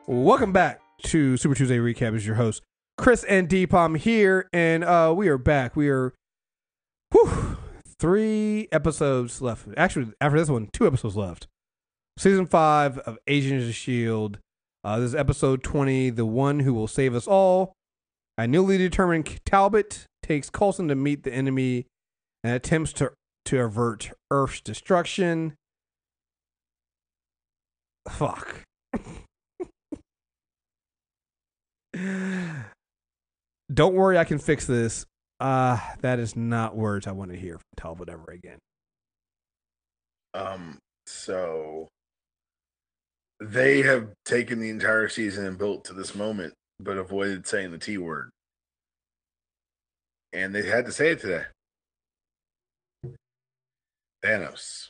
Welcome back to Super Tuesday Recap. Is your host Chris and Dpalm here, and we are back. We are 3 episodes left. Actually, after this one, 2 episodes left. Season 5 of Agents of S.H.I.E.L.D. This is episode 20, The One Who Will Save Us All. A newly determined Talbot takes Coulson to meet the enemy and attempts to avert Earth's destruction. Fuck. Don't worry, I can fix this. That is not words I want to hear from Talbot ever again. So they have taken the entire season and built to this moment, but avoided saying the T word. And they had to say it today. Thanos.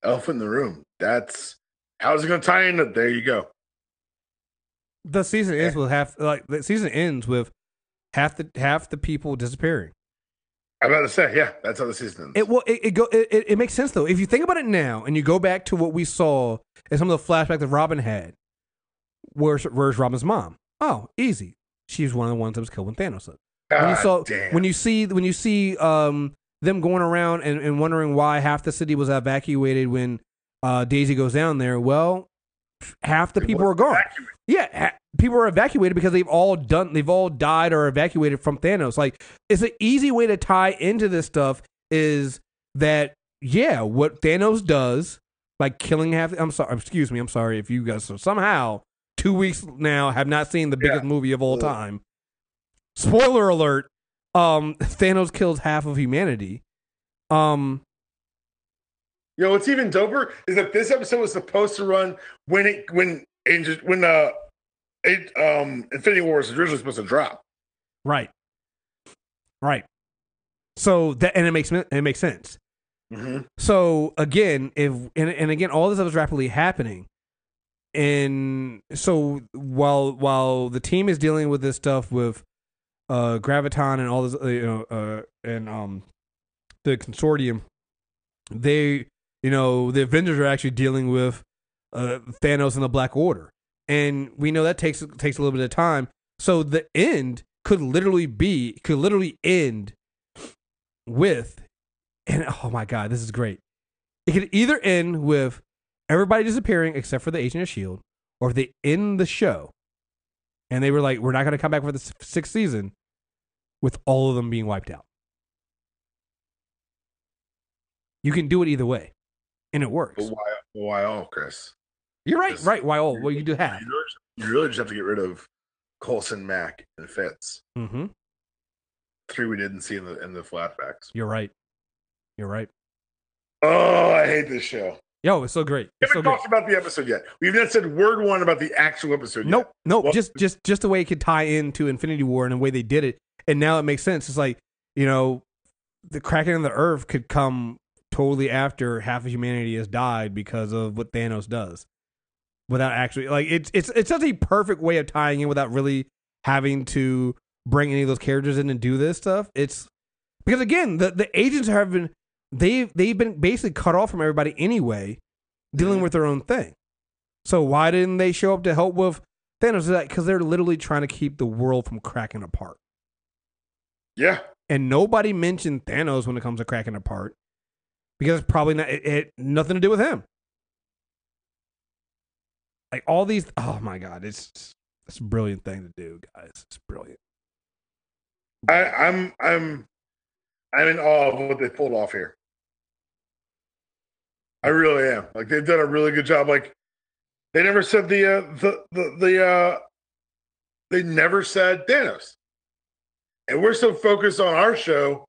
Elephant in the room. That's how's it going to tie in? There you go. The season ends with half the people disappearing. I'm about to say, yeah, that's how the season ends. It makes sense though. If you think about it now and you go back to what we saw in some of the flashbacks that Robin had, where's Robin's mom? Oh, easy. She was one of the ones that was killed when Thanos lived. When you see them going around and wondering why half the city was evacuated when Daisy goes down there, well, half the people are gone. Evacuated. Yeah, people are evacuated because they've all died or evacuated from Thanos. Like, it's an easy way to tie into this stuff is that, yeah, what Thanos does, like killing half. I'm sorry if you guys somehow 2 weeks now have not seen the biggest movie of all time. Spoiler alert. Thanos kills half of humanity. Yo, what's even doper is that this episode was supposed to run when Infinity War was originally supposed to drop. Right. So that it makes sense. Mm-hmm. So again, again, all this stuff is rapidly happening, and so while the team is dealing with this stuff with Graviton and all this, and the consortium, the Avengers are actually dealing with Thanos and the Black Order, and we know that takes a little bit of time. So the end could literally end with, and oh my god, this is great. It could either end with everybody disappearing except for the Agent of S.H.I.E.L.D., or if they end the show and they were like, we're not going to come back for the 6th season, with all of them being wiped out. You can do it either way, and it works. But why all, Chris? You're right. Why all? Well, you do have. You really just have to get rid of Coulson, Mac, and Fitz. Mm-hmm. 3 we didn't see in the flashbacks. You're right. Oh, I hate this show. Yo, it's so great. We haven't talked about the episode yet. We've not said word one about the actual episode yet. Nope. Well, just the way it could tie into Infinity War and the way they did it. And now it makes sense. It's like, the cracking of the earth could come totally after half of humanity has died because of what Thanos does. Without actually, like, it's such a perfect way of tying in without really having to bring any of those characters in and do this stuff. It's because, again, the agents have been, they've been basically cut off from everybody anyway, dealing with their own thing. So why didn't they show up to help with Thanos? Because they're literally trying to keep the world from cracking apart. Yeah. And nobody mentioned Thanos when it comes to cracking apart because it's probably not, it nothing to do with him. Like all these, oh my God, it's a brilliant thing to do, guys. It's brilliant. I'm in awe of what they pulled off here. I really am. Like, they've done a really good job. Like, they never said they never said Thanos. And we're so focused on our show.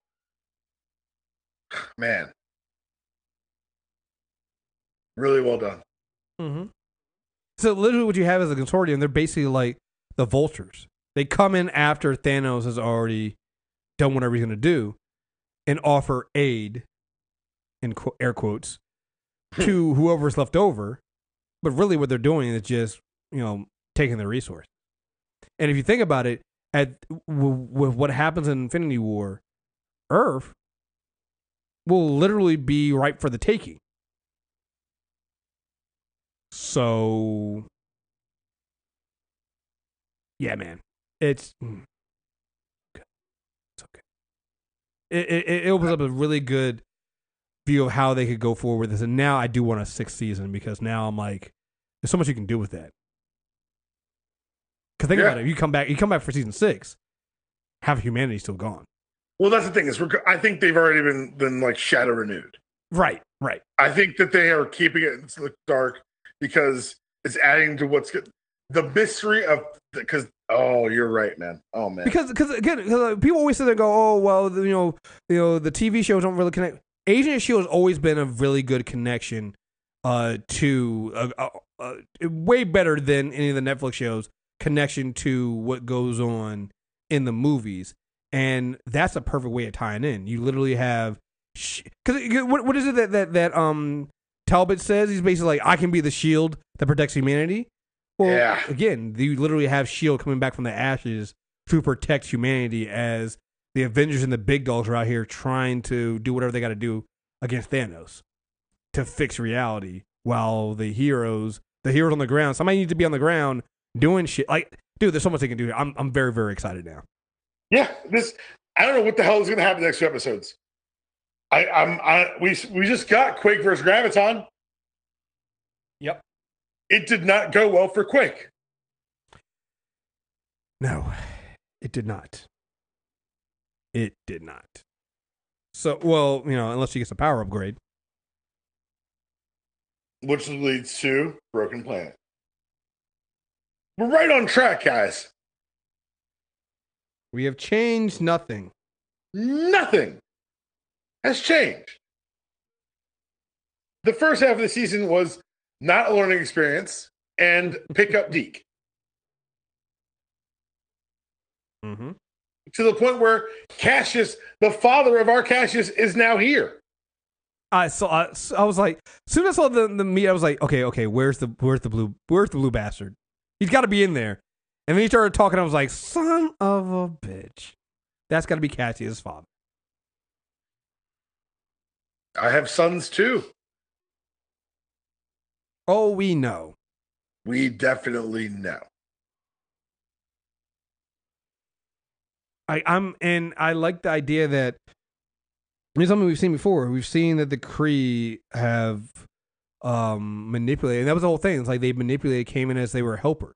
Man. Really well done. Mm-hmm. So literally what you have is a consortium. They're basically like the vultures. They come in after Thanos has already done whatever he's going to do and offer aid, in air quotes, to whoever's left over. But really what they're doing is just, taking the resource. And if you think about it, with what happens in Infinity War, Earth will literally be ripe for the taking. So, yeah, man, it's okay. It's okay. It opens up a really good view of how they could go forward with this. And now I do want a 6th season because now I'm like, there's so much you can do with that. Because think about it, you come back for season 6, half of humanity's still gone. Well, that's the thing is, I think they've already been like shadow renewed. Right. I think that they are keeping it in the dark because it's adding to what's good. The mystery of because you're right, man. Oh man, because people always sit there and go, oh well, the TV shows don't really connect. Agent of S.H.I.E.L.D. has always been a really good connection to way better than any of the Netflix shows. Connection to what goes on in the movies, and that's a perfect way of tying in. You literally have because what is it that Talbot says? He's basically like, I can be the shield that protects humanity. Well, again, you literally have S.H.I.E.L.D. coming back from the ashes to protect humanity as the Avengers and the big dogs are out here trying to do whatever they got to do against Thanos to fix reality, while the heroes on the ground, somebody needs to be on the ground doing shit. Like, dude, there's so much they can do. I'm very, very excited now. Yeah, I don't know what the hell is going to happen next 2 episodes. We just got Quake versus Graviton. Yep. It did not go well for Quake. No, it did not. It did not. So, well, unless she gets a power upgrade. Which leads to Broken Planet. We're right on track, guys. We have changed nothing. Nothing has changed. The first half of the season was not a learning experience and pick up Deke. Mm-hmm. To the point where Cassius, the father of our Cassius, is now here. I was like, as soon as I saw the meat, I was like, okay, where's the blue bastard? He's got to be in there. And then he started talking. I was like, son of a bitch, that's got to be Cassius' father. I have sons too. Oh, we know. We definitely know. I like the idea that it's something we've seen before. We've seen that the Kree have manipulated, and that was the whole thing. It's like they manipulated, came in as they were helpers.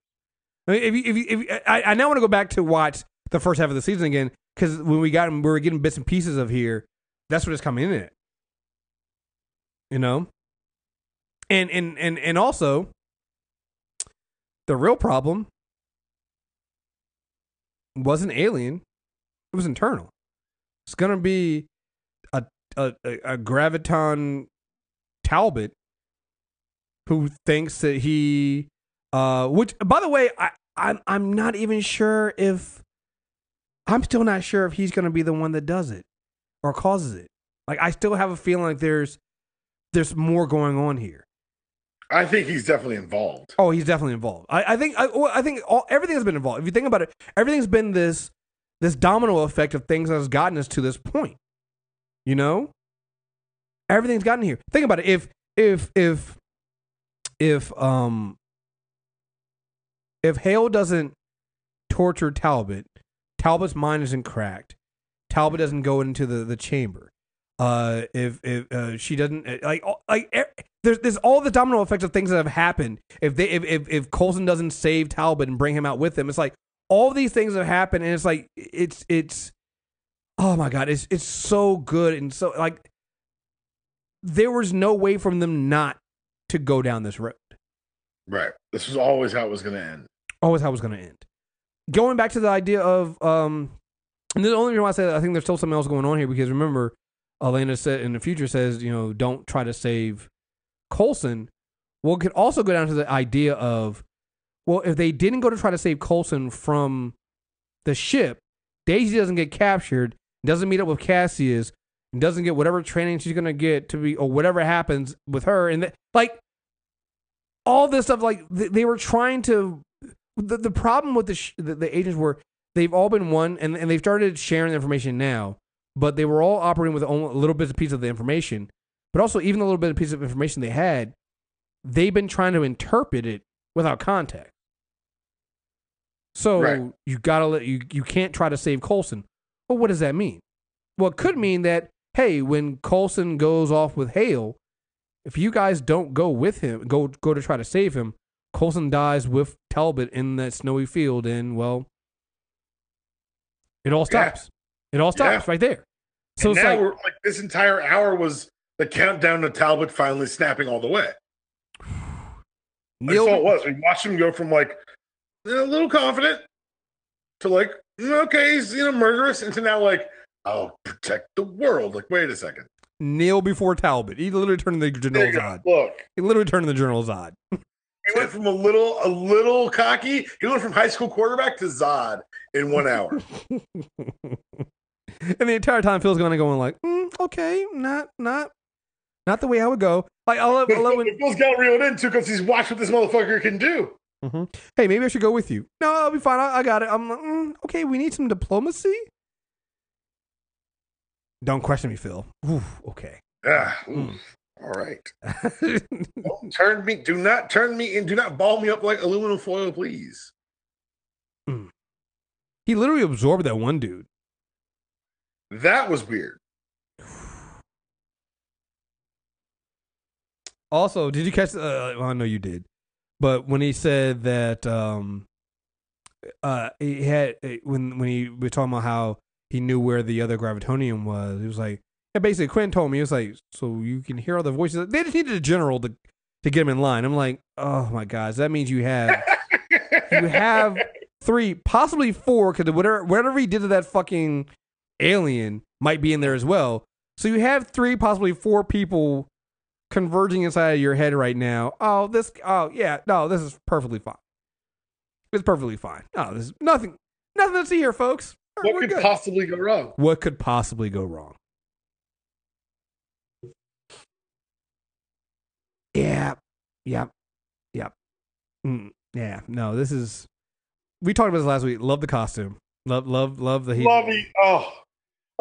I mean, I now want to go back to watch the first half of the season again, because when we were getting bits and pieces of here. That's what it's coming in at. And also the real problem wasn't alien. It was internal. It's gonna be a Graviton Talbot who thinks that he, which by the way, I'm not even sure if I'm still not sure if he's gonna be the one that does it or causes it. Like, I still have a feeling like there's more going on here. I think he's definitely involved. Oh, he's definitely involved. I think everything has been involved. If you think about it, everything's been this domino effect of things that has gotten us to this point. Everything's gotten here. Think about it. If Hale doesn't torture Talbot, Talbot's mind isn't cracked. Talbot doesn't go into the chamber. If she doesn't there's all the domino effects of things that have happened. If Coulson doesn't save Talbot and bring him out with him, it's like all these things have happened, and it's like it's oh my god, it's so good, and so like there was no way for them not to go down this road. Right. This was always how it was going to end. Always how it was going to end. Going back to the idea of and the only reason why I say that, I think there's still something else going on here, because remember, Elena said in the future says, don't try to save Coulson. Well, it could also go down to the idea of, well, if they didn't go to try to save Coulson from the ship, Daisy doesn't get captured, doesn't meet up with Cassius, and doesn't get whatever training she's gonna get to be, or whatever happens with her, and like all this stuff. Like they were trying to. The problem with the agents were they've all been one, and they've started sharing the information now. but they were all operating with only a little bit of piece of the information. But also, even the little bit of piece of information they had, they've been trying to interpret it without context. So you gotta you can't try to save Coulson. Well, what does that mean? Well, it could mean that, hey, when Coulson goes off with Hale, if you guys don't go with him, go to try to save him, Coulson dies with Talbot in that snowy field, and well, it all stops. Yeah. It all stops right there. So and it's now we're like this entire hour was the countdown to Talbot finally snapping all the way. That's all it was. We watched him go from like a little confident to like, okay, he's murderous, into now like, I'll protect the world. Like, wait a second. Kneel before Talbot. He literally turned into the General Zod. Look. He literally turned into the General Zod. He went from a little cocky. He went from high school quarterback to Zod in 1 hour. And the entire time Phil's going like, okay, not the way I would go. Like, I love when Phil's got reeled in too because he's watched what this motherfucker can do. Mm-hmm. Hey, maybe I should go with you. No, I'll be fine. I got it. I'm like, okay, we need some diplomacy. Don't question me, Phil. Oof, okay. All right. Don't turn me. Do not turn me in. Do not ball me up like aluminum foil, please. He literally absorbed that one dude. That was weird. Also, did you catch? Well, I know you did, but when he said that, he had when he was talking about how he knew where the other Gravitonium was, he was like, yeah, basically Quinn told me, he was like, so you can hear all the voices. They just needed a general to get him in line. I'm like, oh my gosh, that means you have 3, possibly 4, because whatever he did to that fucking alien might be in there as well. So you have 3, possibly 4 people converging inside of your head right now. This is perfectly fine. It's perfectly fine. No, there's nothing to see here, folks. What could possibly go wrong? What could possibly go wrong? Yeah. Yep. Yeah. No, this is. We talked about this last week. Love the costume. Love the heat. I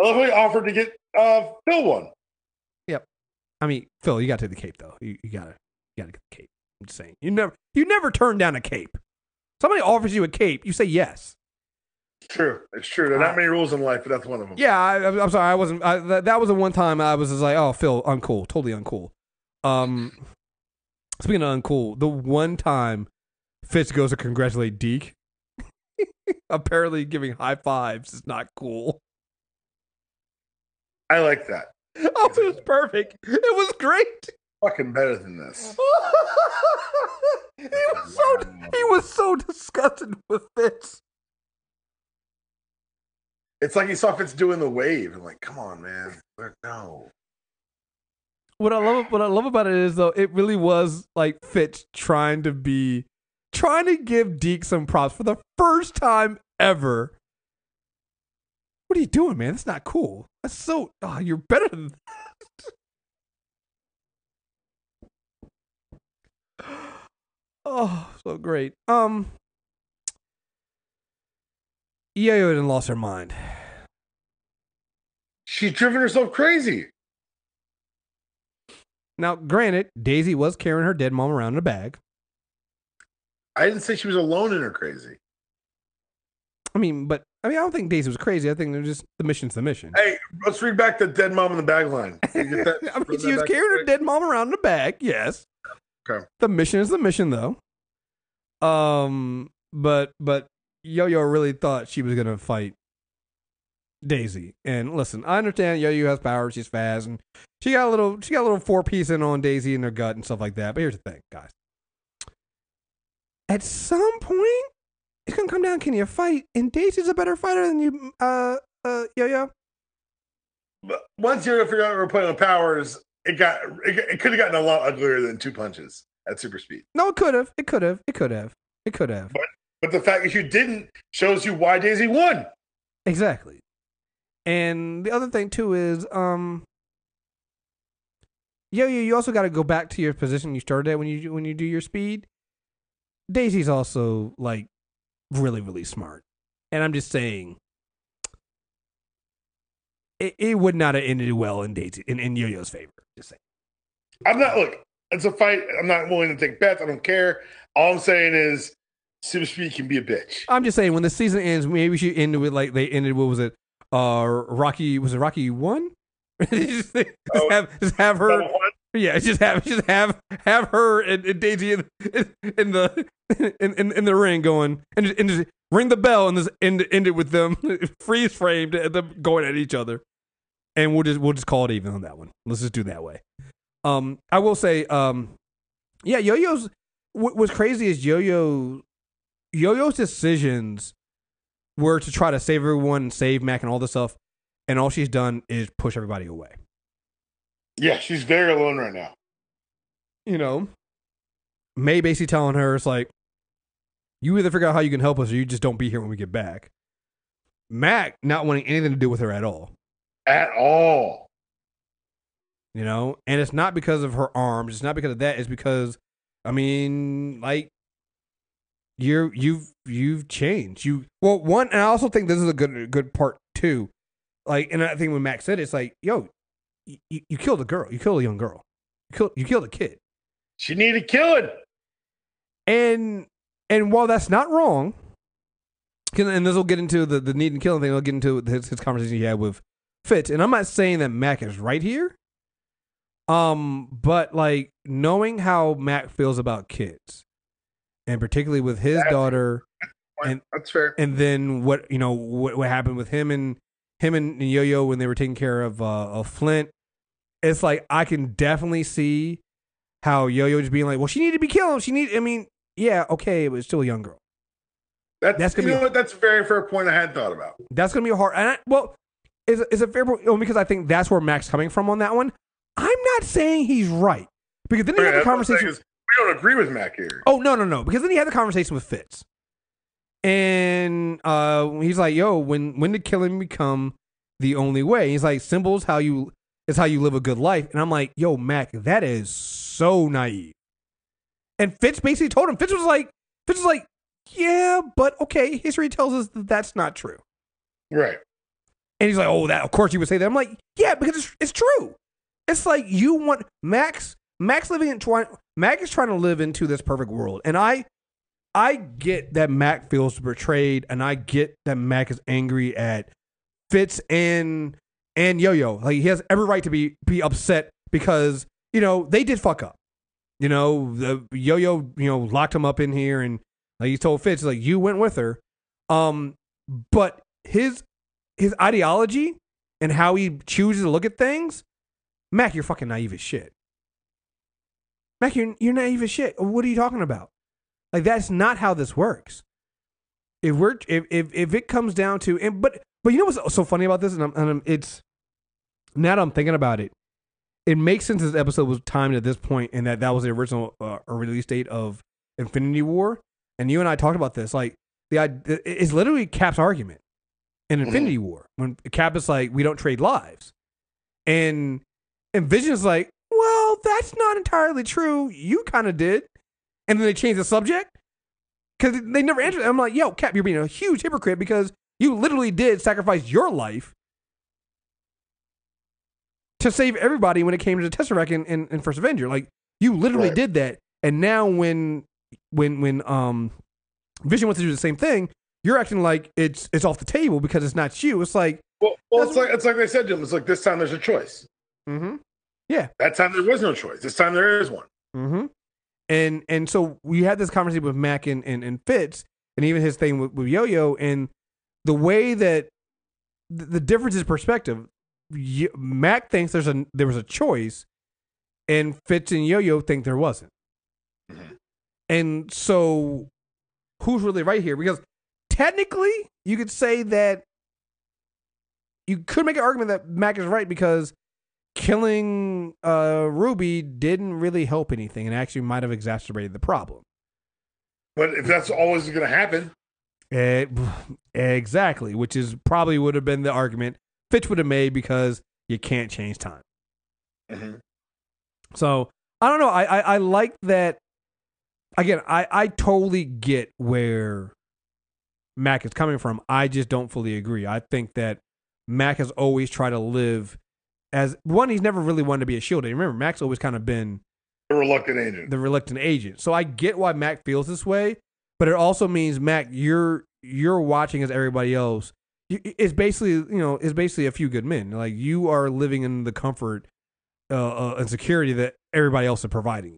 love how he offered to get Phil one. Yep. I mean, Phil, you got to take the cape though. You gotta get the cape. I'm just saying. You never turn down a cape. Somebody offers you a cape, you say yes. It's true. There are not many rules in life, but that's one of them. Yeah, I'm sorry. I wasn't. That was the one time I was just like, oh, Phil, uncool, totally uncool. Speaking of uncool, the one time Fitz goes to congratulate Deke, apparently giving high fives is not cool. I like that. Oh, it was perfect. It was great. Fucking better than this. He was so disgusted with Fitz. It's like he saw Fitz doing the wave and like, come on, man. No. What I love about it is though, it really was like Fitz trying to give Deke some props for the first time ever. What are you doing, man? That's not cool. That's so. Oh, you're better than that. Oh, so great. Yo-Yo didn't lost her mind. She's driven herself crazy. Now, granted, Daisy was carrying her dead mom around in a bag. I didn't say she was alone in her crazy. I don't think Daisy was crazy. I think they're just the mission's the mission. Hey, let's read back the dead mom in the bag line. She was carrying her dead mom around in a bag. Yes. Okay. The mission is the mission, though. But Yo-Yo really thought she was gonna fight Daisy. And listen, I understand Yo-Yo has power. She's fast, and she got a little 4-piece in on Daisy in her gut and stuff like that. But here's the thing, guys. At some point, it's gonna come down. Can you fight? And Daisy's a better fighter than you, Yo-Yo. But once Yo-Yo figured out we were playing with powers, it could have gotten a lot uglier than 2 punches at super speed. No, it could have. It could have. But the fact that you didn't shows you why Daisy won. Exactly. And the other thing too is, you also got to go back to your position you started at when you do your speed. Daisy's also like really, really smart, and I'm just saying, it would not have ended well in Yo-Yo's favor. Just saying. I'm not look. It's a fight. I'm not willing to take bets. I don't care. All I'm saying is, Super Speed can be a bitch. I'm just saying when the season ends, maybe we should end with like they ended. What was it? Rocky was it Rocky 1? just have her. Yeah, just have her and Daisy in the ring going and just ring the bell and just end it with them freeze framed and them going at each other, and we'll just call it even on that one. Let's just do it that way. I will say, yeah, Yo-Yo's what's crazy is Yo-Yo's decisions were to try to save everyone, save Mac, and all this stuff, and all she's done is push everybody away. Yeah, she's very alone right now. You know, May basically telling her, it's like, you either figure out how you can help us or you just don't be here when we get back. Mac not wanting anything to do with her at all. At all. You know, and it's not because of her arms. It's not because of that. It's because, I mean, like, you've changed. And I also think this is a good part too. Like, and I think when Mac said it, it's like, yo, you killed a girl. You killed a young girl. You killed a kid. She needed killing. And while that's not wrong, and this will get into the need and killing thing, I'll get into his conversation he had with Fitz. And I'm not saying that Mac is right here. But like knowing how Mac feels about kids, and particularly with his daughter, and that's fair. And then what happened with him and Yo-Yo when they were taking care of Flint. It's like I can definitely see how Yo-Yo just being like, well, she needed to be killed. Yeah, okay, but it's still a young girl. That's gonna be that's a very fair point I hadn't thought about. That's gonna be a hard. It's a fair point because I think that's where Mac's coming from on that one. I'm not saying he's right because then he had the conversation. We don't agree with Mac here. Oh no, because then he had the conversation with Fitz, and he's like, "Yo, when did killing become the only way?" He's like, "Symbols how you live a good life," and I'm like, "Yo, Mac, that is so naive." And Fitz basically told him. Fitz was like, "Yeah, but okay, history tells us that that's not true." Right. And he's like, "Oh, that of course you would say that." I'm like, "Yeah, because it's true." It's like you want Mac is trying to live into this perfect world. And I get that Mac feels betrayed, and I get that Mac is angry at Fitz and Yo-Yo. Like he has every right to be upset because, they did fuck up. The Yo-Yo, locked him up in here, and like he told Fitz, like, you went with her. But his ideology and how he chooses to look at things, Mac, you're fucking naive as shit. Mac, you're naive as shit. What are you talking about? Like, that's not how this works. If it comes down to, but you know what's so funny about this, and it's now that I'm thinking about it, it makes sense this episode was timed at this point, and that was the original release date of Infinity War. And you and I talked about this. Like, it's literally Cap's argument in Infinity War when Cap is like, we don't trade lives, and Vision's like, well, that's not entirely true. You kind of did. And then they changed the subject because they never answered. I'm like, yo, Cap, you're being a huge hypocrite because you literally did sacrifice your life to save everybody when it came to the Tesseract in First Avenger. Like, you literally did that. And now when Vision wants to do the same thing, you're acting like it's off the table because it's not you. It's like, well, it's like they said to him. It's like this time there's a choice. Mm-hmm. Yeah. That time there was no choice. This time there is one. Mm-hmm. And so we had this conversation with Mac and Fitz, and even his thing with Yo-Yo, and the way that the difference is perspective. Mac thinks there was a choice, and Fitz and Yo-Yo think there wasn't. Mm-hmm. And so who's really right here? Because technically you could say that you could make an argument that Mac is right because killing Ruby didn't really help anything and actually might have exacerbated the problem. But if that's always going to happen. Exactly, which is probably would have been the argument Fitch would have made because you can't change time. Mm-hmm. So, I don't know. I like that. Again, I totally get where Mac is coming from. I just don't fully agree. I think that Mac has always tried to live as one. He's never really wanted to be a shield agent. Remember, Mac's always kind of been the reluctant agent. So I get why Mac feels this way, but it also means Mac, you're watching as everybody else. It's basically a few good men. Like you are living in the comfort and security that everybody else is providing,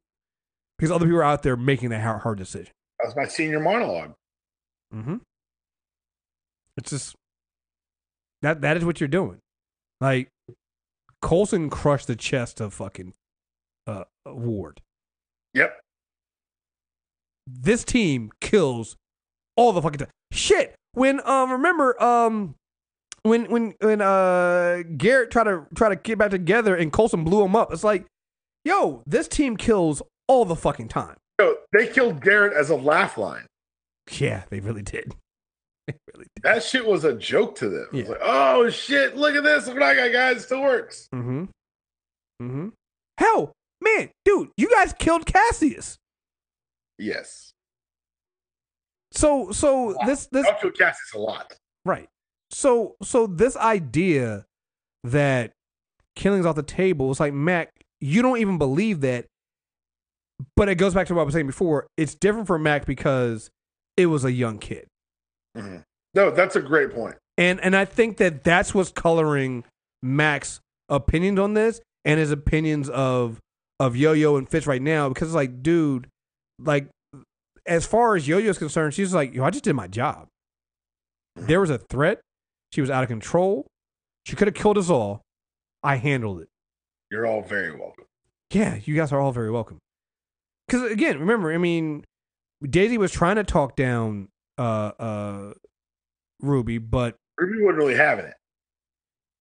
because other people are out there making that hard decision. That was my senior monologue. Mm-hmm. It's just that is what you're doing. Like Coulson crushed the chest of fucking Ward. Yep. This team kills all the fucking time. Shit. When when Garrett tried to get back together and Coulson blew him up, it's like, yo, this team kills all the fucking time. Yo, they killed Garrett as a laugh line. Yeah, they really did. They really did. That shit was a joke to them. Yeah. It was like, oh shit, look at this. Look what I got, guys. It still works. Mm-hmm. Mm-hmm. Hell, man, dude, you guys killed Cassius. Yes. So this I'll kill Cassius a lot. Right. So this idea that killing's off the table, it's like, Mac, you don't even believe that. But it goes back to what I was saying before. It's different for Mac because it was a young kid. Mm-hmm. No, that's a great point. And I think that's what's coloring Mac's opinions on this and his opinions of Yo-Yo and Fitz right now, because it's like, dude, like, as far as Yo-Yo is concerned, she's like, yo, I just did my job. There was a threat. She was out of control. She could have killed us all. I handled it. You're all very welcome. Yeah, you guys are all very welcome. Because, again, remember, I mean, Daisy was trying to talk down Ruby, but Ruby wasn't really having it.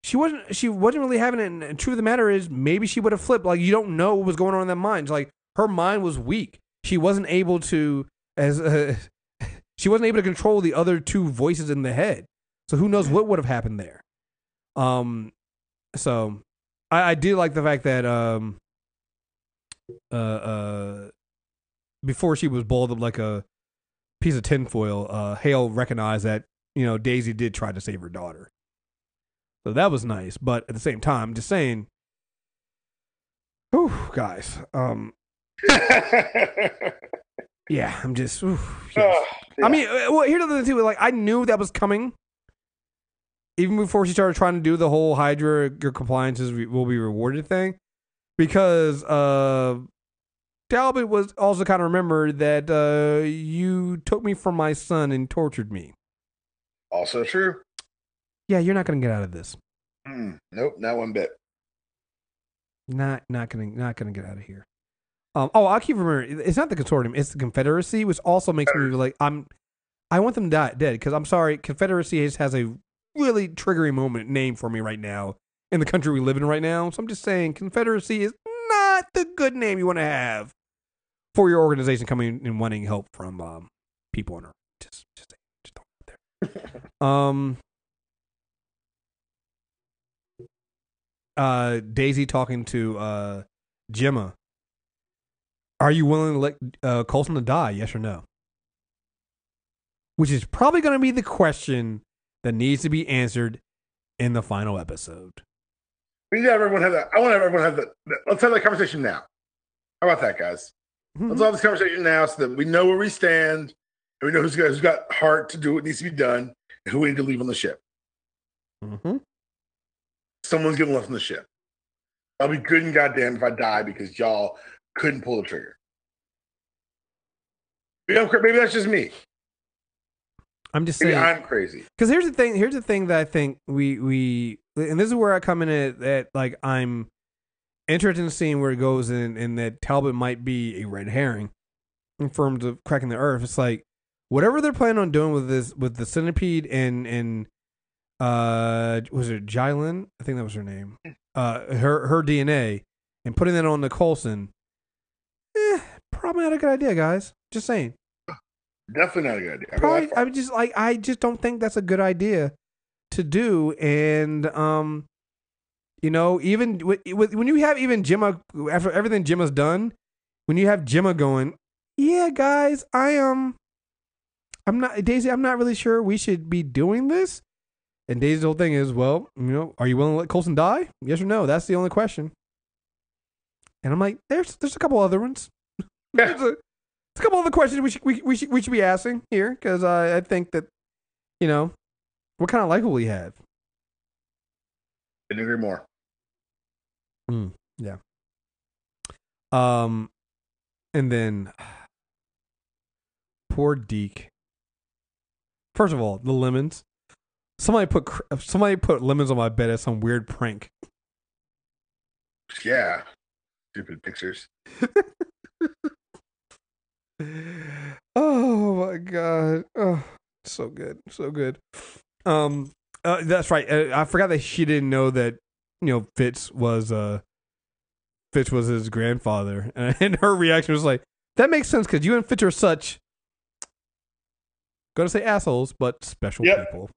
She wasn't really having it. And truth of the matter is, maybe she would have flipped. Like, you don't know what was going on in that mind. Like, her mind was weak. She wasn't able to she wasn't able to control the other two voices in the head. So who knows what would have happened there. So I do like the fact that before she was balled up like a piece of tinfoil, Hale recognized that, you know, Daisy did try to save her daughter. So that was nice, but at the same time, just saying, guys, yeah, I'm just, yeah. I mean, well, here's the thing too, like, I knew that was coming, even before she started trying to do the whole Hydra, your compliances will be rewarded thing, because Talbot was also kind of remembered that you took me from my son and tortured me. Also true. Yeah, you're not gonna get out of this. Nope, not one bit. Not gonna get out of here. I'll keep remembering. It's not the Consortium; it's the Confederacy, which also makes me like I want them dead because I'm sorry, Confederacy has a really triggering name for me right now in the country we live in right now. So I'm just saying, Confederacy is not the good name you want to have for your organization coming and wanting help from people on Earth. Just don't go there. Daisy talking to Gemma. Are you willing to let Coulson to die? Yes or no? Which is probably going to be the question that needs to be answered in the final episode. We need to have everyone have that. I want to have everyone have that. Let's have that conversation now. How about that, guys? Mm-hmm. Let's have this conversation now so that we know where we stand and we know who's got heart to do what needs to be done and who we need to leave on the ship. Mm-hmm. Someone's getting left on the ship. I'll be good and goddamn if I die because y'all couldn't pull the trigger. Maybe that's just me. I'm just saying. I'm crazy. Because here's the thing that I think we and this is where I come in at like, I'm interested in seeing where it goes and that Talbot might be a red herring in terms of cracking the earth. It's like, whatever they're planning on doing with the centipede and was it Jylin? I think that was her name. Her DNA and putting that on the Coulson. Probably not a good idea, guys. Just saying. Definitely not a good idea. Probably, I just don't think that's a good idea to do. And you know, even when you have even Gemma, after everything Gemma's done, when you have Gemma going, yeah, guys, I'm not Daisy. I'm not really sure we should be doing this. And Daisy's whole thing is, well, are you willing to let Coulson die? Yes or no? That's the only question. And I'm like, there's a couple other ones. Yeah. There's a couple other questions we should be asking here, because I think that, what kind of life will we have? Couldn't agree more. Yeah. And then poor Deke. First of all, the lemons. Somebody put lemons on my bed as some weird prank. Yeah. Stupid pictures. Oh my god. Oh, so good. So good. That's right. I forgot that she didn't know that, Fitz was his grandfather. And her reaction was like, that makes sense because you and Fitz are such, gonna say assholes, but special people.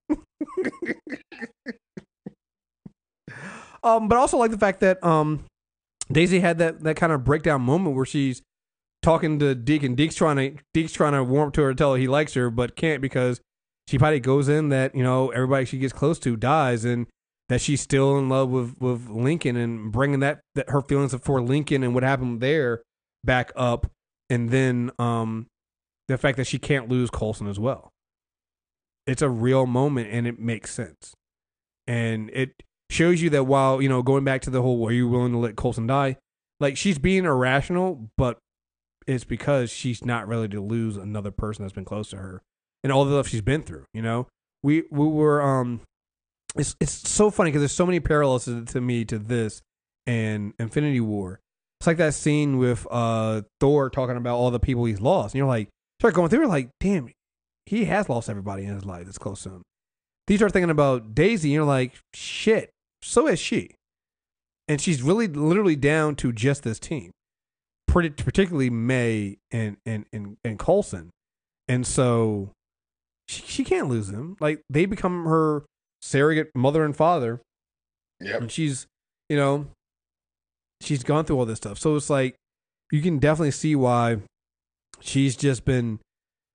But also like the fact that Daisy had that kind of breakdown moment where she's talking to Deke, and Deke's trying to warm up to her and tell her he likes her, but can't because she probably goes in that everybody she gets close to dies, and that she's still in love with Lincoln, and bringing that her feelings for Lincoln and what happened there back up, and then the fact that she can't lose Coulson as well. It's a real moment, and it makes sense, and it shows you that while going back to the whole "Are you willing to let Coulson die?" like she's being irrational, but it's because she's not ready to lose another person that's been close to her and all the stuff she's been through. We were it's so funny because there's so many parallels to me to this and Infinity War. It's like that scene with Thor talking about all the people he's lost, and you're like, start going through it, like, damn, he has lost everybody in his life that's close to him. Then you start thinking about Daisy, and you're like, shit, so is she, and she's really literally down to just this team. Particularly May and Coulson, and so she can't lose them. Like they become her surrogate mother and father. Yep. And she's gone through all this stuff, so it's like you can definitely see why she's just been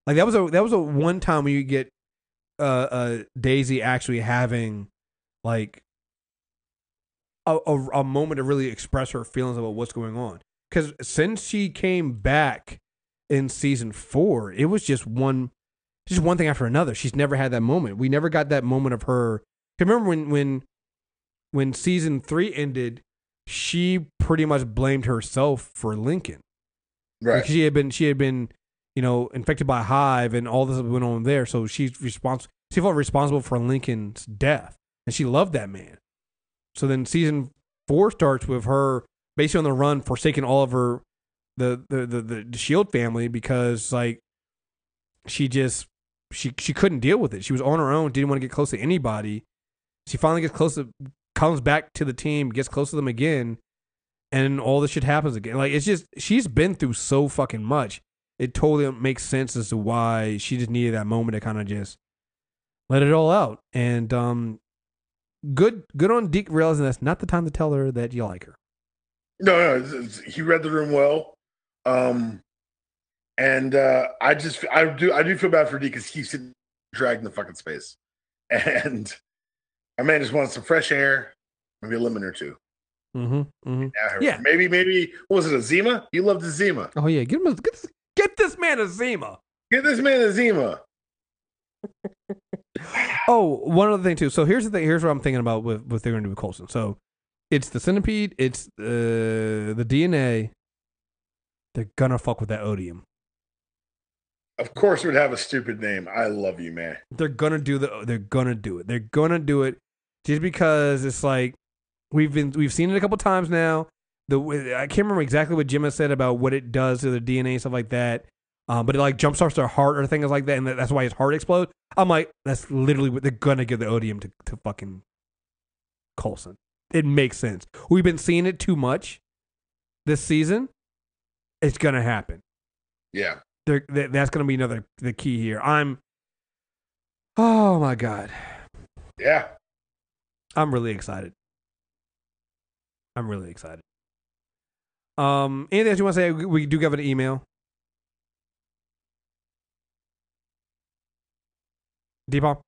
like that was a one time when you get Daisy actually having like a moment to really express her feelings about what's going on. Because since she came back in season 4, it was just one thing after another. She's never had that moment. We never got that moment of her. Remember when season 3 ended, she pretty much blamed herself for Lincoln, right? Because she had been infected by Hive and all this went on there. So she felt responsible for Lincoln's death, and she loved that man. So then season 4 starts with her basically on the run, forsaking all of her the Shield family because like she couldn't deal with it. She was on her own, didn't want to get close to anybody. She finally comes back to the team, gets close to them again, and all this shit happens again. Like it's just she's been through so fucking much. It totally makes sense as to why she just needed that moment to kind of just let it all out. And good on Deke realizing that's not the time to tell her that you like her. No, he read the room well, and I do feel bad for D because he's dragging the fucking space, and our man just wants some fresh air, maybe a lemon or two. Yeah, maybe what was it, a Zima? You loved the Zima. Oh yeah, get this man a Zima. Get this man a Zima. Oh, one other thing too. So here's the thing. Here's what I'm thinking about with what they're going to do with Coulson. So. It's the centipede. It's the DNA. They're gonna fuck with that odium. Of course, it would have a stupid name. I love you, man. They're gonna do it. They're gonna do it just because it's like we've seen it a couple times now. I can't remember exactly what Jim has said about what it does to the DNA and stuff like that. But it like jumpstarts their heart or things like that, and that's why his heart explodes. I'm like, that's literally what they're gonna give the odium to fucking Coulson. It makes sense. We've been seeing it too much this season. It's gonna happen. Yeah, that's gonna be the key here. Oh my god. Yeah, I'm really excited. Anything else you want to say? We do give it an email. Dpalm?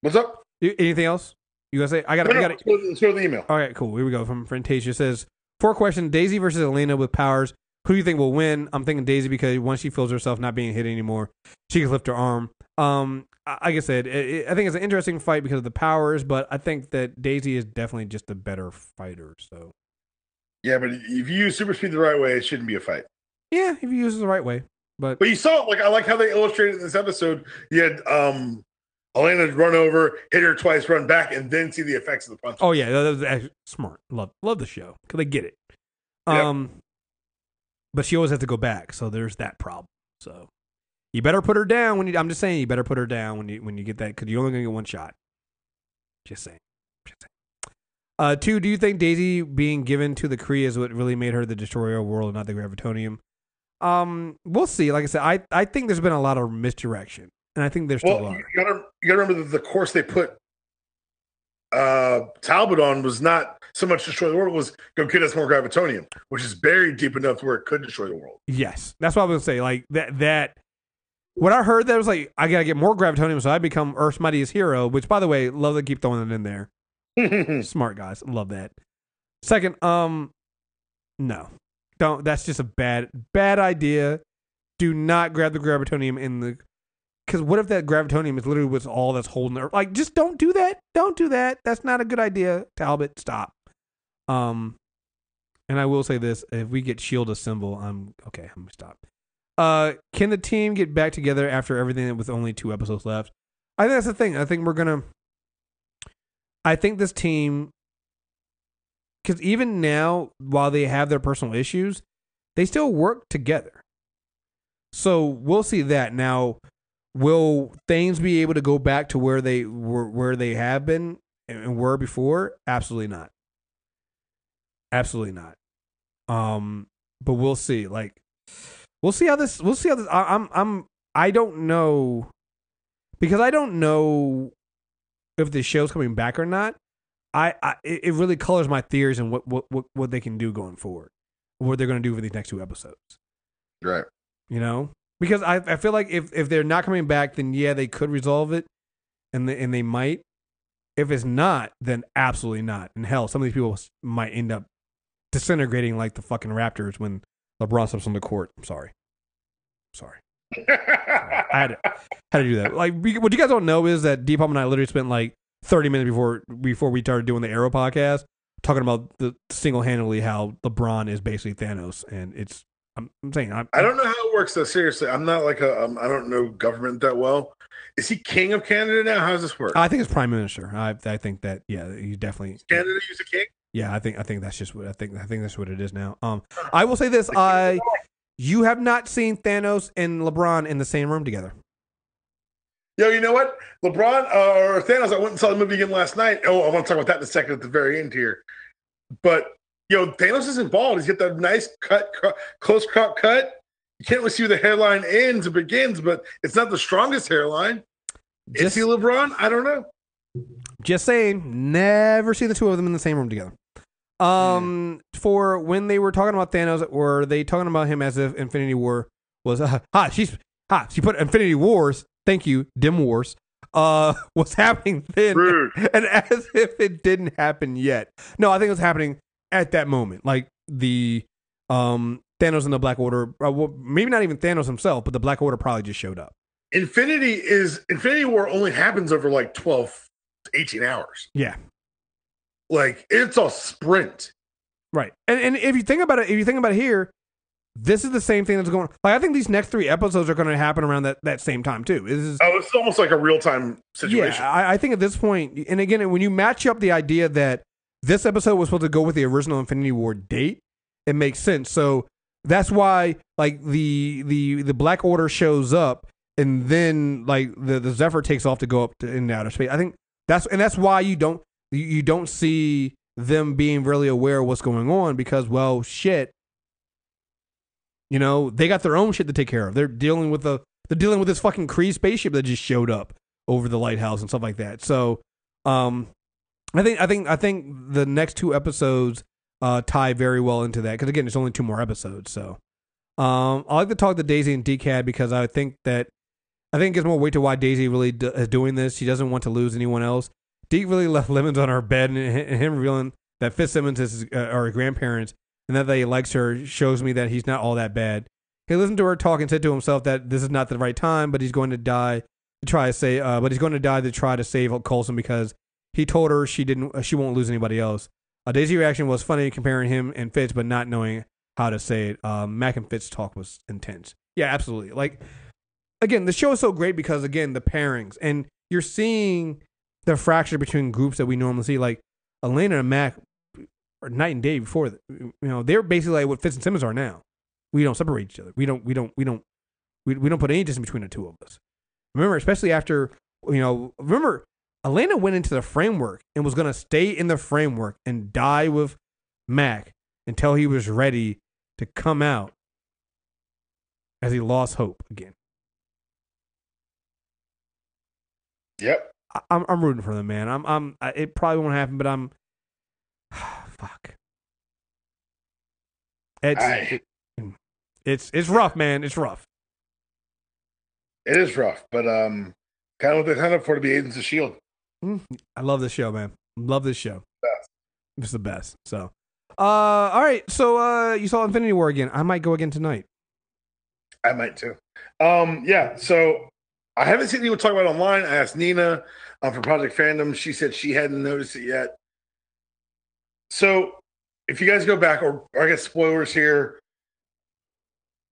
What's up? Anything else? You gotta say? I got it. Let's go to the email. All right, cool. Here we go. From Fantasia says, 4 question: Daisy versus Elena with powers. Who do you think will win? I'm thinking Daisy because once she feels herself not being hit anymore, she can lift her arm. Like I said, I think it's an interesting fight because of the powers, but I think that Daisy is definitely just a better fighter. So, yeah, but if you use super speed the right way, it shouldn't be a fight. Yeah, if you use it the right way. But you saw, like, I like how they illustrated in this episode. You had Elena run over, hit her twice, run back, and then see the effects of the punch. Oh yeah, that was actually smart. Love the show because they get it. Yep. But she always has to go back, so there's that problem. So you better put her down when you. I'm just saying, you better put her down when you get that because you're only gonna get one shot. Just saying. 2, do you think Daisy being given to the Kree is what really made her the destroyer of the world and not the Gravitonium? We'll see. Like I said, I think there's been a lot of misdirection, and I think there's still a lot. You gotta remember that the course they put Talbot on was not so much destroy the world, was go get us more Gravitonium, which is buried deep enough to where it could destroy the world. Yes, that's what I was gonna say. Like that. When I heard that, I was like, I gotta get more Gravitonium, so I become Earth's mightiest hero. Which, by the way, love to keep throwing it in there. Smart guys, love that. Second, no, don't. That's just a bad idea. Do not grab the Gravitonium in the. Because what if that Gravitonium is literally what's all that's holding her? Like, just don't do that. Don't do that. That's not a good idea, Talbot. Stop. And I will say this: if we get Shield assemble, I'm gonna stop. Can the team get back together after everything with only 2 episodes left? I think that's the thing. I think this team, because even now, while they have their personal issues, they still work together. So we'll see that. Now, will things be able to go back to where they have been and were before? Absolutely not. Absolutely not. But we'll see. Like, we'll see how this. I don't know, because I don't know if the show's coming back or not. It really colors my theories and what they can do going forward, what they're going to do for these next 2 episodes. Right. You know, because I feel like if they're not coming back, then yeah, they could resolve it, and they might. If it's not, then absolutely not. And hell, some of these people might end up disintegrating like the fucking Raptors when LeBron steps on the court. I'm sorry. I had to do that. Like, what you guys don't know is that Dpalm and I literally spent like 30 minutes before we started doing the Arrow podcast talking about the single-handedly how LeBron is basically Thanos, and it's. I'm saying I don't know how it works though. Seriously, I'm not like I don't know government that well. Is he king of Canada now? How does this work? I think it's prime minister. I think that he's definitely. Does Canada use a king? Yeah, I think that's just what I think that's what it is now. I will say this: you have not seen Thanos and LeBron in the same room together. Yo, you know what? LeBron or Thanos, I went and saw the movie again last night. Oh, I want to talk about that in a second at the very end here. But Thanos isn't bald. He's got that nice close crop cut. You can't really see where the hairline ends or begins, but it's not the strongest hairline. Is he LeBron? I don't know. Just saying, never see the 2 of them in the same room together. For when they were talking about Thanos, were they talking about him as if Infinity War was she put Infinity Wars, thank you, Dim Wars, was happening then. Rude. And as if it didn't happen yet. No, I think it was happening at that moment. Like the Thanos and the Black Order, well, maybe not even Thanos himself, but the Black Order probably just showed up. Infinity War only happens over like 12 to 18 hours. Yeah. Like, it's a sprint. Right. And if you think about it here, this is the same thing that's going on. Like, I think these next 3 episodes are going to happen around that same time too. It's almost like a real-time situation. Yeah, I think at this point, and again, when you match up the idea that this episode was supposed to go with the original Infinity War date, it makes sense. So that's why, like, the Black Order shows up, and then like the Zephyr takes off to go up in outer space. I think that's why you don't see them being really aware of what's going on, because, well, shit, they got their own shit to take care of. They're dealing with this fucking Kree spaceship that just showed up over the lighthouse and stuff like that. So, I think the next 2 episodes tie very well into that, because again, it's only 2 more episodes. So, I like to talk to Daisy and DCAD because I think it gives more weight to why Daisy really is doing this. She doesn't want to lose anyone else. Deke really left lemons on her bed, and him revealing that Fitzsimmons is our grandparents and that he likes her shows me that he's not all that bad. He listened to her talk and said to himself that this is not the right time, but he's going to die to try to say, save Coulson because he told her she won't lose anybody else. Daisy's reaction was funny, comparing him and Fitz, but not knowing how to say it. Mac and Fitz talk was intense. Yeah, absolutely. Like, again, the show is so great because, again, the pairings, and you're seeing the fracture between groups that we normally see. Like, Elena and Mac are night and day before. They're basically like what Fitz and Simmons are now. We don't separate each other. We don't put any distance between the two of us. Remember, especially after, Elena went into the framework and was going to stay in the framework and die with Mac until he was ready to come out, as he lost hope again. Yep. I'm rooting for them, man. It probably won't happen, but I'm fuck. It's rough, man. It's rough. It is rough, but kind of what they signed up for to be Agents of S.H.I.E.L.D. I love this show, man. Love this show. It's the best. So, all right. So, you saw Infinity War again. I might go again tonight. I might too. Yeah. So I haven't seen anyone talk about it online. I asked Nina from Project Fandom. She said she hadn't noticed it yet. So if you guys go back, or I guess spoilers here.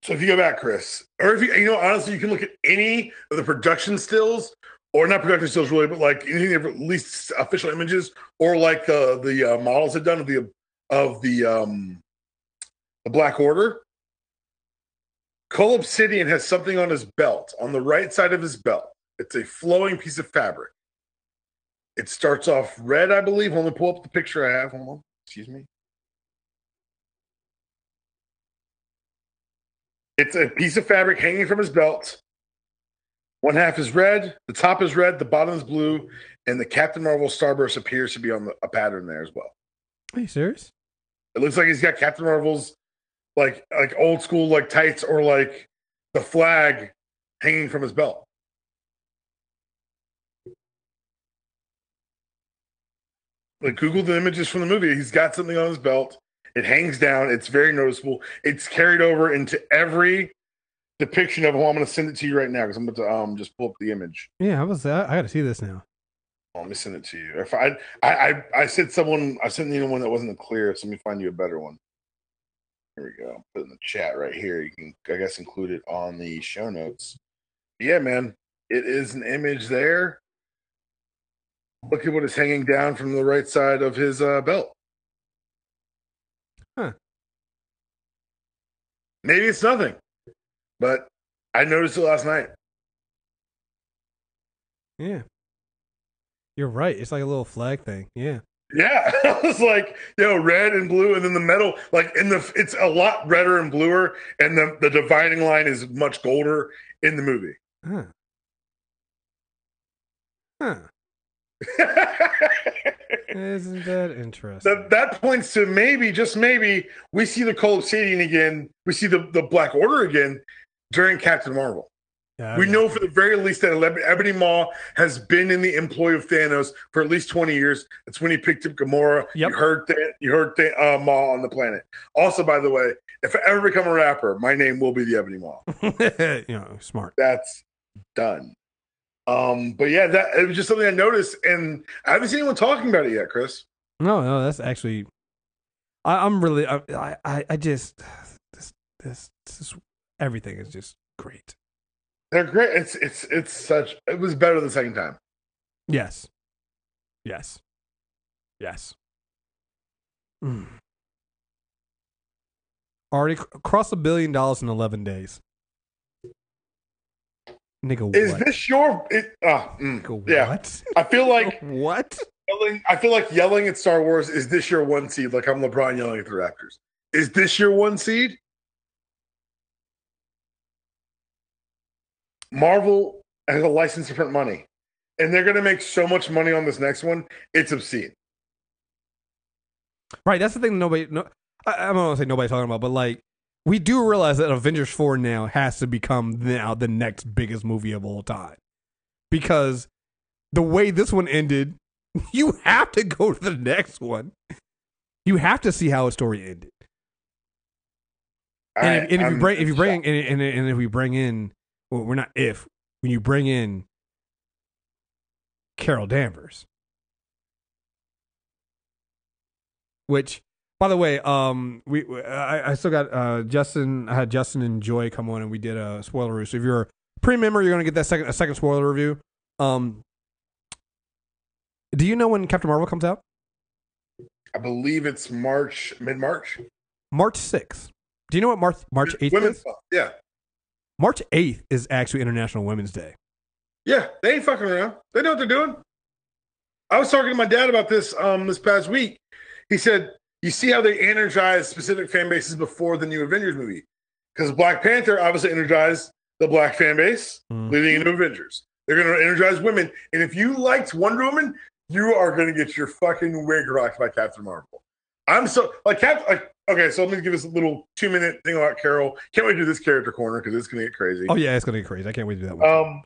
So if you go back, Chris, or if you honestly, you can look at any of the production stills, or not production stills really, but like anything they've released official images, or like the models have done of the Black Order. Cole Obsidian has something on his belt, on the right side of his belt. It's a flowing piece of fabric. It starts off red, I believe. Let me pull up the picture I have. Hold on. Excuse me. It's a piece of fabric hanging from his belt. One half is red, the top is red, the bottom is blue, and the Captain Marvel Starburst appears to be on a pattern there as well. Are you serious? It looks like he's got Captain Marvel's like old school like tights, or like the flag hanging from his belt. Like, Google the images from the movie. He's got something on his belt. It hangs down. It's very noticeable. It's carried over into every depiction of him. I'm going to send it to you right now because I'm going to just pull up the image. Yeah, I got to see this now. Let me send it to you. If I sent you one that wasn't clear, so let me find you a better one. Here we go. Put it in the chat right here. You can, I guess, include it on the show notes. Yeah, man. It is an image there. Look at what is hanging down from the right side of his belt. Huh. Maybe it's nothing, but I noticed it last night. Yeah. You're right. It's like a little flag thing. Yeah. Yeah. I was like, red and blue, and then the metal, like it's a lot redder and bluer, and the dividing line is much golder in the movie. Huh. Huh. Isn't that interesting? That points to maybe, just maybe, we see the Cole Obsidian again. We see the Black Order again during Captain Marvel. Yeah, we know for the very least that Ebony Maw has been in the employ of Thanos for at least 20 years. That's when he picked up Gamora. Yep. You heard Maw on the planet. Also, by the way, if I ever become a rapper, my name will be the Ebony Maw. Smart. That's done. But yeah, it was just something I noticed, and I haven't seen anyone talking about it yet, Chris. No, that's actually. I'm really. I just this everything is just great. They're great. It's such. It was better the second time. Yes. Already crossed $1 billion in 11 days. Nigga, is what? This your? Nigga, yeah. What? I feel like what? I feel like yelling at Star Wars. Is this your one seed? Like I'm LeBron yelling at the Raptors. Is this your one seed? Marvel has a license to print money, and they're going to make so much money on this next one. It's obscene. Right. That's the thing. I don't want to say nobody's talking about, but like, we do realize that Avengers 4 now has to become now the next biggest movie of all time. Because the way this one ended, You have to go to the next one. You have to see how a story ended. And if we bring in, well, we're not if when you bring in Carol Danvers, which, by the way, I still got Justin. I had Justin and Joy come on, and we did a spoiler review. So if you're a pre-member, you're going to get that a second spoiler review. Do you know when Captain Marvel comes out? I believe it's mid-March. March 6th. Do you know what March 8th is? Yeah. March 8th is actually International Women's Day. Yeah, they ain't fucking around. They know what they're doing. I was talking to my dad about this this past week. He said, you see how they energize specific fan bases before the new Avengers movie? Because Black Panther obviously energized the black fan base leading into Avengers. They're going to energize women. And if you liked Wonder Woman, you are going to get your fucking wig rocked by Captain Marvel. I'm so, okay, so let me give us a little 2-minute thing about Carol. Can't wait to do this character corner because it's going to get crazy. Oh, yeah, it's going to get crazy. I can't wait to do that one.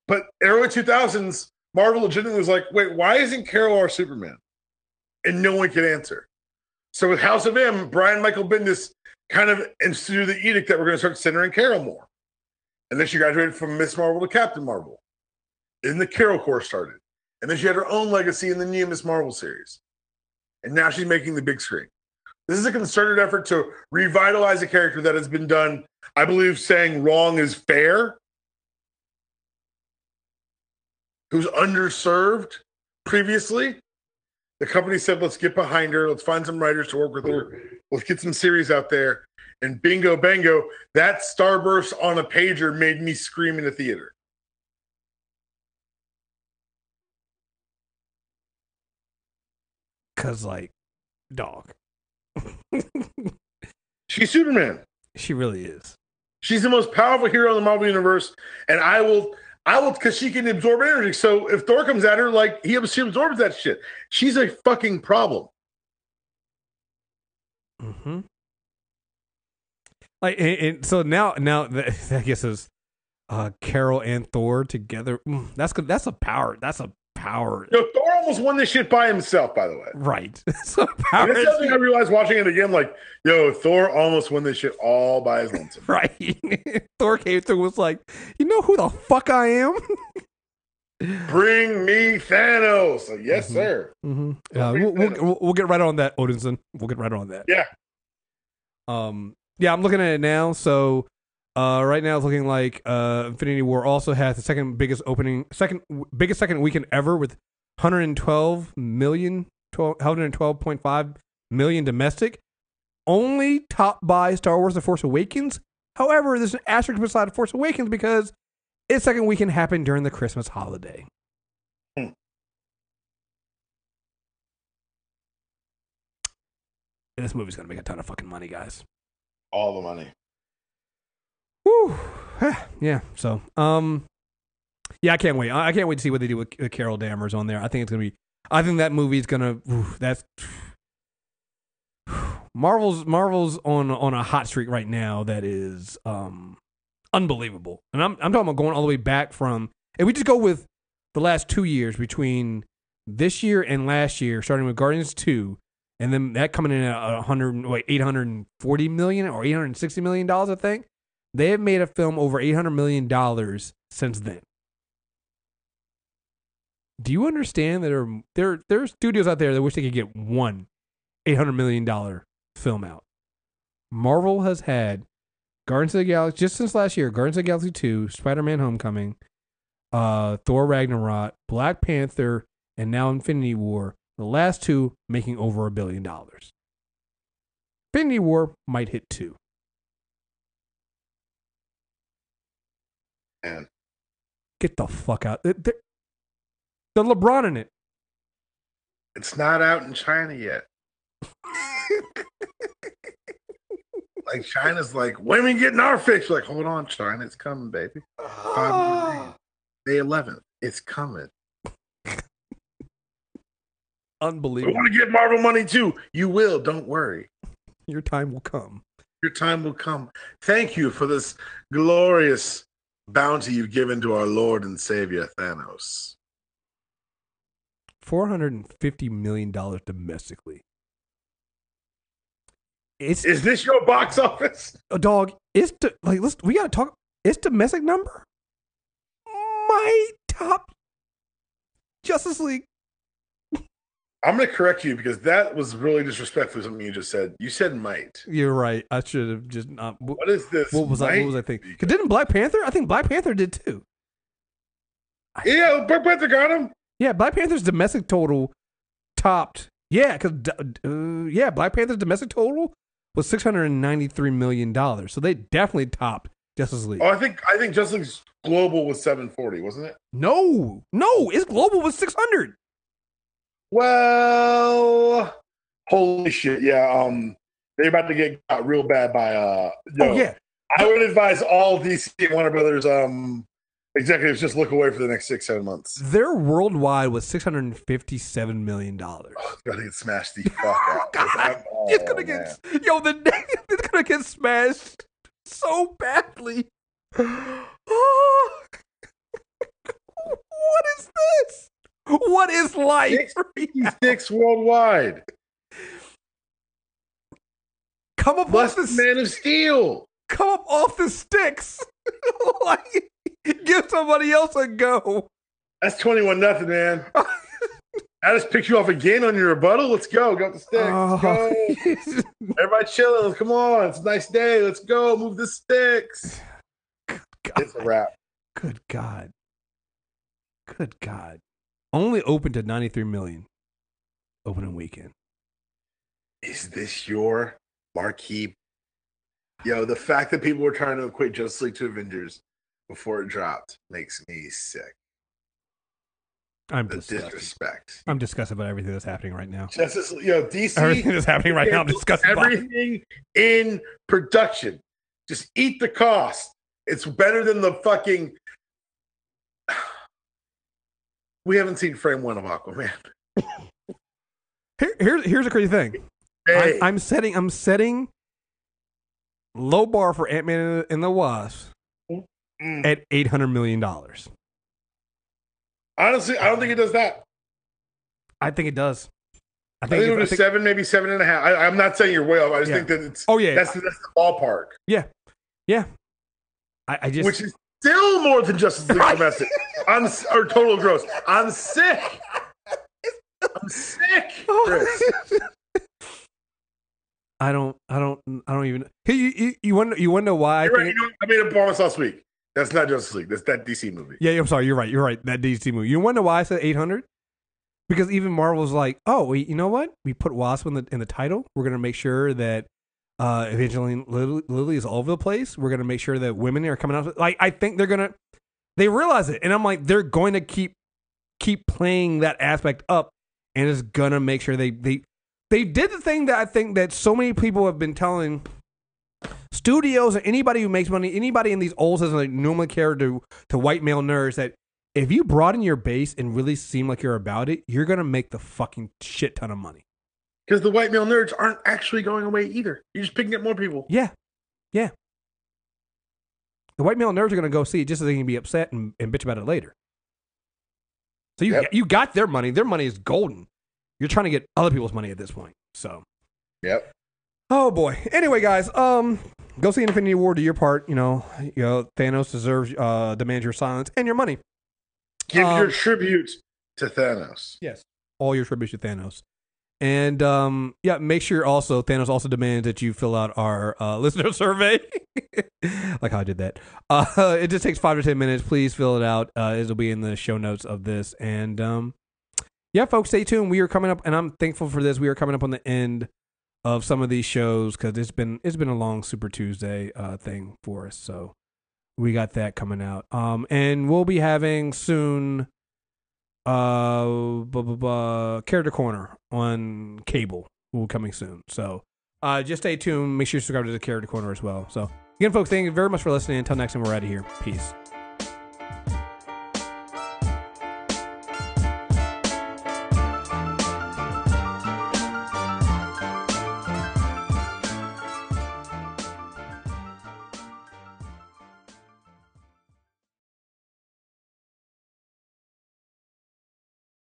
But early 2000s, Marvel legitimately was like, wait, why isn't Carol our Superman? And no one could answer. So with House of M, Brian Michael Bendis kind of instituted the edict that we're going to start centering Carol more. And then she graduated from Miss Marvel to Captain Marvel. Then the Carol Corps started. And then she had her own legacy in the new Miss Marvel series. And now she's making the big screen. This is a concerted effort to revitalize a character that has been done, I believe, saying wrong is fair, who's underserved previously. The company said, let's get behind her. Let's find some writers to work with her. Let's get some series out there. And bingo, bango, that starburst on a pager made me scream in the theater. Because, like, dog. She's Superman. She really is. She's the most powerful hero in the Marvel Universe. And I will, because she can absorb energy. So if Thor comes at her, like, she absorbs that shit. She's a fucking problem. Mm-hmm. Like, and so now I guess is Carol and Thor together. That's good. That's a power. Yo, Thor almost won this shit by himself, by the way. Right. So power. And that's something I realized watching it again. Like, yo, Thor almost won this shit all by his lonesome. Right. Thor came through and was like, you know who the fuck I am? Bring me Thanos. Like, yes, sir. Mm-hmm. We'll get right on that, Odinson. We'll get right on that. Yeah. Yeah, I'm looking at it now. So, right now it's looking like Infinity War also has the second biggest weekend ever with 112.5 million domestic. Only topped by Star Wars: The Force Awakens. However, there's an asterisk beside Force Awakens because its second weekend happened during the Christmas holiday. And this movie's gonna make a ton of fucking money, guys. All the money. Woo. Yeah. So, yeah, I can't wait. I can't wait to see what they do with Carol Danvers on there. I think it's gonna be. I think that movie's gonna. That's Marvel's on a hot streak right now that is unbelievable. And I'm talking about going all the way back from. If we just go with the last 2 years between this year and last year, starting with Guardians 2. And then that coming in at $840 million or $860 million, I think. They have made a film over $800 million since then. Do you understand that there are studios out there that wish they could get one $800 million film out? Marvel has had Guardians of the Galaxy, just since last year, Guardians of the Galaxy 2, Spider-Man Homecoming, Thor Ragnarok, Black Panther, and now Infinity War. The last two making over $1 billion. Infinity War might hit 2. Man. Get the fuck out. The Lebron in it. It's not out in China yet. Like, China's like, when we getting our fix? Like, hold on, China, it's coming, baby. May 11th, it's coming. Unbelievable. We want to get Marvel money too. You will, don't worry. Your time will come. Your time will come. Thank you for this glorious bounty you've given to our Lord and Savior, Thanos. $450 million domestically. Is this your box office? A dog. We gotta talk. It's domestic number. My top Justice League. I'm going to correct you because that was really disrespectful. Something you just said. You said might. You're right. I should have just not. What is this? What was I thinking? Because didn't Black Panther? I think Black Panther did too. Yeah, Black Panther got him. Yeah, Black Panther's domestic total topped. Yeah, because Black Panther's domestic total was $693 million. So they definitely topped Justice League. Oh, I think Justice League's global was 740, wasn't it? No, its global was 600. Well, holy shit, yeah. They're about to get got real bad by Oh yeah. I would advise all DC and Warner Brothers executives just look away for the next 6-7 months. Their worldwide was $657 million. Oh, it's gonna get smashed the fuck out. God, it's gonna get it's gonna get smashed so badly. Oh, what is this? What is life? 66 worldwide. Come up Less off the Man of Steel. Come up off the sticks. Like, give somebody else a go. That's 21-0, man. I just picked you off again on your rebuttal. Let's go. Got the sticks. Go. Everybody chilling. Come on. It's a nice day. Let's go. Move the sticks. It's a wrap. Good God. Only open to 93 million opening weekend. Is this your marquee? Yo, the fact that people were trying to equate Justice League to Avengers before it dropped makes me sick. I'm disgusted. Disrespect. I'm disgusted about everything that's happening right now. DC. Everything that's happening right now, I'm disgusted about. Everything in production. Just eat the cost. It's better than the fucking. We haven't seen frame 1 of Aquaman. Here's a crazy thing. Hey. I'm setting low bar for Ant-Man and the Wasp at $800 million. Honestly, I don't think it does that. I think it does. I think it was 7, maybe 7.5. I'm not saying you're way off. I just think that it's. Oh yeah, that's the ballpark. Yeah. I just which is still more than Justice League domestic. Or total gross. I'm sick. Chris. I don't even. Hey, you want to know why? I made a promise last week. That's not Justice League. That's that DC movie. Yeah, I'm sorry. You're right. That DC movie. You want to know why I said 800? Because even Marvel's like, oh, you know what? We put Wasp in the title. We're gonna make sure that Evangeline Lilly is all over the place. We're gonna make sure that women are coming out. Like, I think they realize it, and I'm like, they're going to keep playing that aspect up, and it's gonna make sure they did the thing that I think that so many people have been telling studios or anybody who makes money, anybody in these old systems that normally care to white male nerds, that if you broaden your base and really seem like you're about it, you're gonna make the fucking shit ton of money. Because the white male nerds aren't actually going away either. You're just picking up more people. Yeah. The white male nerds are gonna go see it just so they can be upset and bitch about it later. So you got their money. Their money is golden. You're trying to get other people's money at this point. So. Yep. Oh boy. Anyway, guys, go see Infinity War. Do your part. You know, Thanos demands your silence and your money. Give your tribute to Thanos. Yes, all your tribute to Thanos. And make sure also Thanos also demands that you fill out our listener survey. Like how I did that. It just takes 5 to 10 minutes. Please fill it out. It'll be in the show notes of this. And folks, stay tuned. We are coming up, and I'm thankful for this. We are coming up on the end of some of these shows because it's been a long Super Tuesday thing for us. So we got that coming out. And we'll be having soon Character Corner on cable will coming soon. So just stay tuned. Make sure you subscribe to the Character Corner as well. So again, folks, thank you very much for listening. Until next time, we're out of here. Peace.